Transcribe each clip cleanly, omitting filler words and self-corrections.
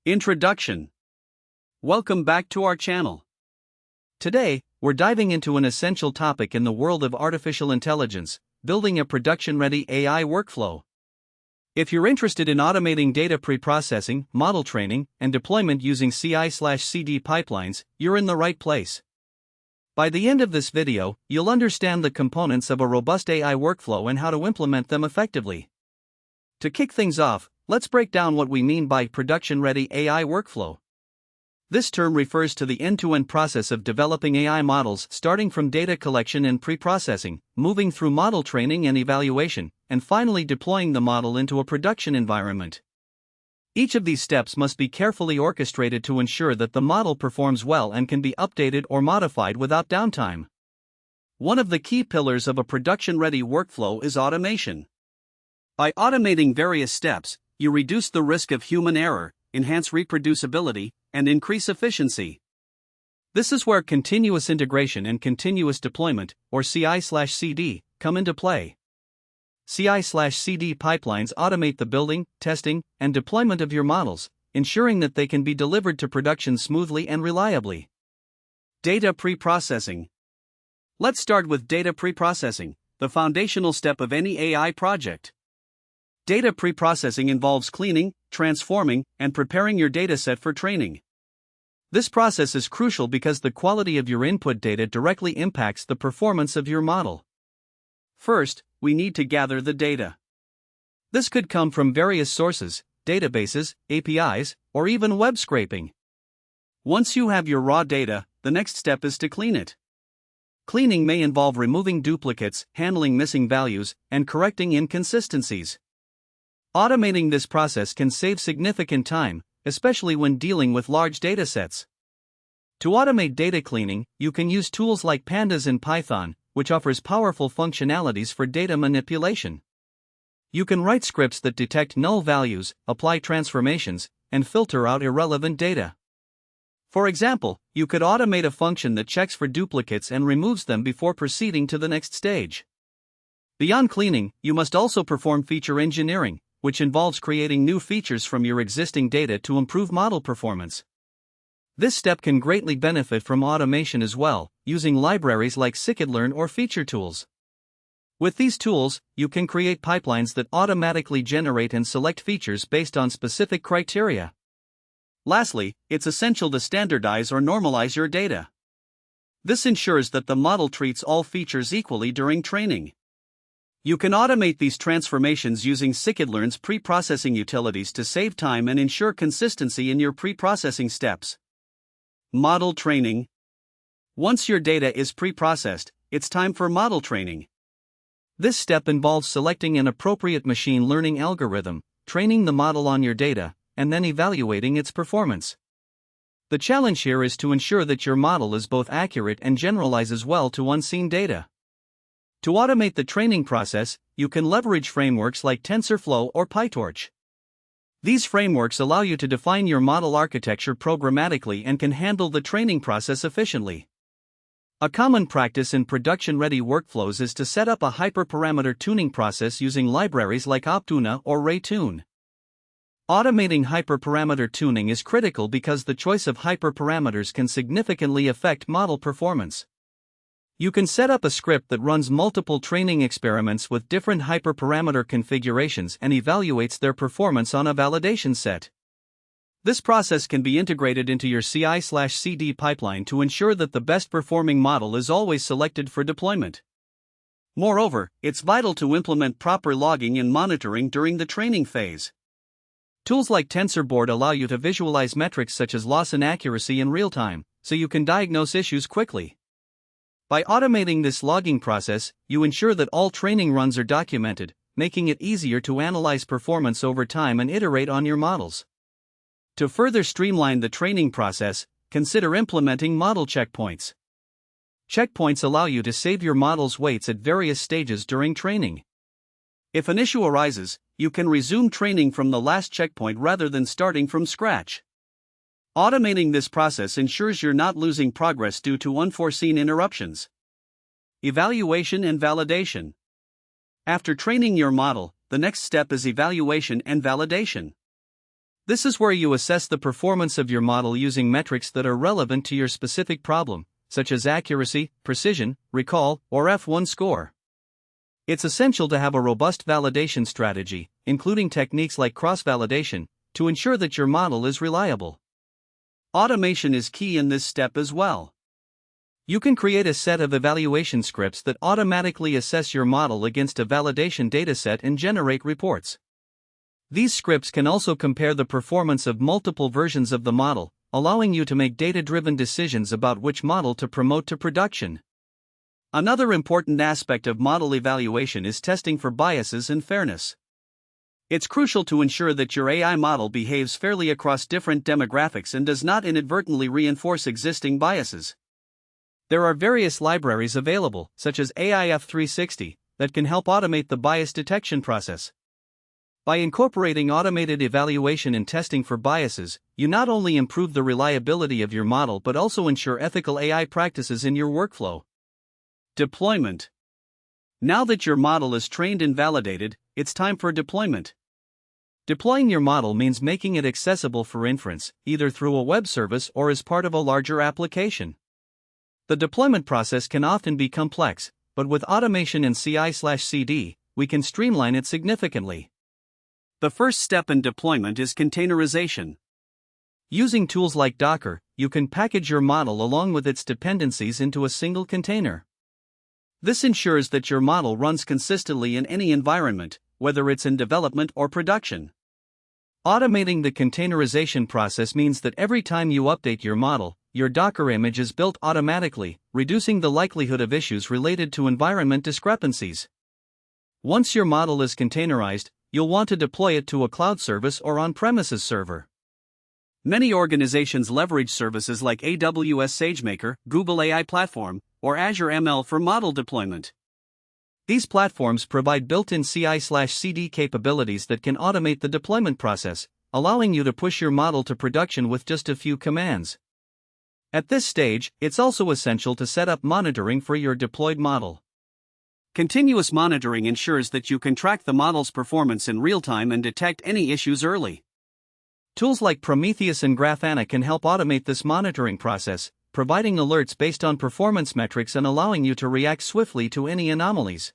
Introduction. Welcome back to our channel. Today, we're diving into an essential topic in the world of artificial intelligence: building a production-ready AI workflow. If you're interested in automating data preprocessing, model training, and deployment using CI/CD pipelines, you're in the right place. By the end of this video, you'll understand the components of a robust AI workflow and how to implement them effectively. To kick things off, let's break down what we mean by production-ready AI workflow. This term refers to the end-to-end process of developing AI models, starting from data collection and preprocessing, moving through model training and evaluation, and finally deploying the model into a production environment. Each of these steps must be carefully orchestrated to ensure that the model performs well and can be updated or modified without downtime. One of the key pillars of a production-ready workflow is automation. By automating various steps, you reduce the risk of human error, enhance reproducibility, and increase efficiency. This is where continuous integration and continuous deployment, or CI/CD, come into play. CI/CD pipelines automate the building, testing, and deployment of your models, ensuring that they can be delivered to production smoothly and reliably. Data preprocessing. Let's start with data preprocessing, the foundational step of any AI project. Data preprocessing involves cleaning, transforming, and preparing your dataset for training. This process is crucial because the quality of your input data directly impacts the performance of your model. First, we need to gather the data. This could come from various sources, databases, APIs, or even web scraping. Once you have your raw data, the next step is to clean it. Cleaning may involve removing duplicates, handling missing values, and correcting inconsistencies. Automating this process can save significant time, especially when dealing with large datasets. To automate data cleaning, you can use tools like Pandas in Python, which offers powerful functionalities for data manipulation. You can write scripts that detect null values, apply transformations, and filter out irrelevant data. For example, you could automate a function that checks for duplicates and removes them before proceeding to the next stage. Beyond cleaning, you must also perform feature engineering, which involves creating new features from your existing data to improve model performance. This step can greatly benefit from automation as well, using libraries like scikit-learn or feature tools. With these tools, you can create pipelines that automatically generate and select features based on specific criteria. Lastly, it's essential to standardize or normalize your data. This ensures that the model treats all features equally during training. You can automate these transformations using scikit-learn's preprocessing utilities to save time and ensure consistency in your preprocessing steps. Model training. Once your data is preprocessed, it's time for model training. This step involves selecting an appropriate machine learning algorithm, training the model on your data, and then evaluating its performance. The challenge here is to ensure that your model is both accurate and generalizes well to unseen data. To automate the training process, you can leverage frameworks like TensorFlow or PyTorch. These frameworks allow you to define your model architecture programmatically and can handle the training process efficiently. A common practice in production-ready workflows is to set up a hyperparameter tuning process using libraries like Optuna or RayTune. Automating hyperparameter tuning is critical because the choice of hyperparameters can significantly affect model performance. You can set up a script that runs multiple training experiments with different hyperparameter configurations and evaluates their performance on a validation set. This process can be integrated into your CI/CD pipeline to ensure that the best performing model is always selected for deployment. Moreover, it's vital to implement proper logging and monitoring during the training phase. Tools like TensorBoard allow you to visualize metrics such as loss and accuracy in real time, so you can diagnose issues quickly. By automating this logging process, you ensure that all training runs are documented, making it easier to analyze performance over time and iterate on your models. To further streamline the training process, consider implementing model checkpoints. Checkpoints allow you to save your model's weights at various stages during training. If an issue arises, you can resume training from the last checkpoint rather than starting from scratch. Automating this process ensures you're not losing progress due to unforeseen interruptions. Evaluation and validation. After training your model, the next step is evaluation and validation. This is where you assess the performance of your model using metrics that are relevant to your specific problem, such as accuracy, precision, recall, or F1 score. It's essential to have a robust validation strategy, including techniques like cross-validation, to ensure that your model is reliable. Automation is key in this step as well. You can create a set of evaluation scripts that automatically assess your model against a validation dataset and generate reports. These scripts can also compare the performance of multiple versions of the model, allowing you to make data-driven decisions about which model to promote to production. Another important aspect of model evaluation is testing for biases and fairness. It's crucial to ensure that your AI model behaves fairly across different demographics and does not inadvertently reinforce existing biases. There are various libraries available, such as AI 360, that can help automate the bias detection process. By incorporating automated evaluation and testing for biases, you not only improve the reliability of your model but also ensure ethical AI practices in your workflow. Deployment. Now that your model is trained and validated, it's time for deployment. Deploying your model means making it accessible for inference, either through a web service or as part of a larger application. The deployment process can often be complex, but with automation and CI/CD, we can streamline it significantly. The first step in deployment is containerization. Using tools like Docker, you can package your model along with its dependencies into a single container. This ensures that your model runs consistently in any environment, whether it's in development or production. Automating the containerization process means that every time you update your model, your Docker image is built automatically, reducing the likelihood of issues related to environment discrepancies. Once your model is containerized, you'll want to deploy it to a cloud service or on-premises server. Many organizations leverage services like AWS SageMaker, Google AI Platform, or Azure ML for model deployment. These platforms provide built-in CI/CD capabilities that can automate the deployment process, allowing you to push your model to production with just a few commands. At this stage, it's also essential to set up monitoring for your deployed model. Continuous monitoring ensures that you can track the model's performance in real time and detect any issues early. Tools like Prometheus and Grafana can help automate this monitoring process, providing alerts based on performance metrics and allowing you to react swiftly to any anomalies.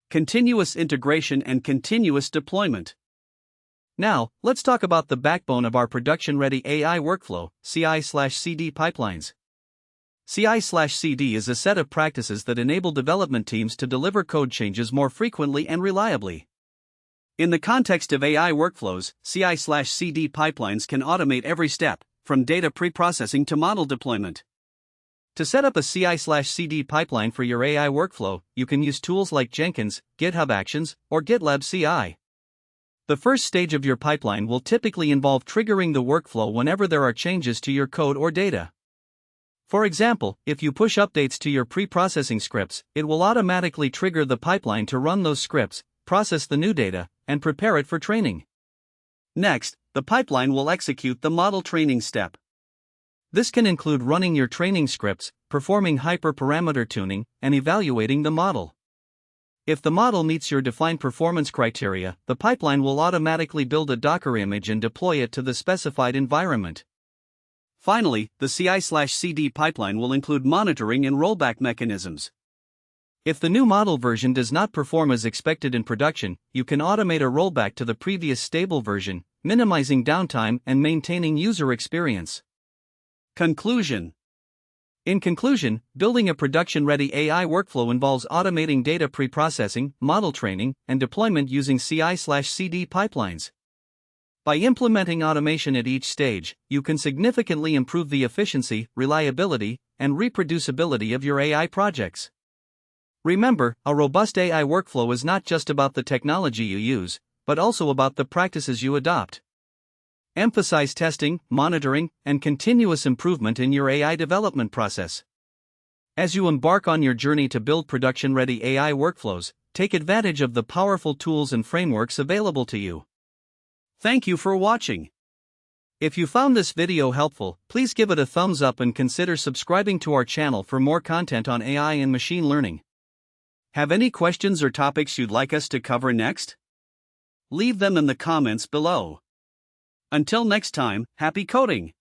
Continuous integration and continuous deployment. Now, let's talk about the backbone of our production-ready AI workflow, CI/CD pipelines. CI/CD is a set of practices that enable development teams to deliver code changes more frequently and reliably. In the context of AI workflows, CI/CD pipelines can automate every step, from data preprocessing to model deployment. To set up a CI/CD pipeline for your AI workflow, you can use tools like Jenkins, GitHub Actions, or GitLab CI. The first stage of your pipeline will typically involve triggering the workflow whenever there are changes to your code or data. For example, if you push updates to your pre-processing scripts, it will automatically trigger the pipeline to run those scripts, process the new data, and prepare it for training. Next, the pipeline will execute the model training step. This can include running your training scripts, performing hyperparameter tuning, and evaluating the model. If the model meets your defined performance criteria, the pipeline will automatically build a Docker image and deploy it to the specified environment. Finally, the CI/CD pipeline will include monitoring and rollback mechanisms. If the new model version does not perform as expected in production, you can automate a rollback to the previous stable version, minimizing downtime and maintaining user experience. Conclusion. In conclusion, building a production-ready AI workflow involves automating data preprocessing, model training, and deployment using CI/CD pipelines. By implementing automation at each stage, you can significantly improve the efficiency, reliability, and reproducibility of your AI projects. Remember, a robust AI workflow is not just about the technology you use, but also about the practices you adopt. Emphasize testing, monitoring, and continuous improvement in your AI development process. As you embark on your journey to build production-ready AI workflows, take advantage of the powerful tools and frameworks available to you. Thank you for watching. If you found this video helpful, please give it a thumbs up and consider subscribing to our channel for more content on AI and machine learning. Have any questions or topics you'd like us to cover next? Leave them in the comments below. Until next time, happy coding!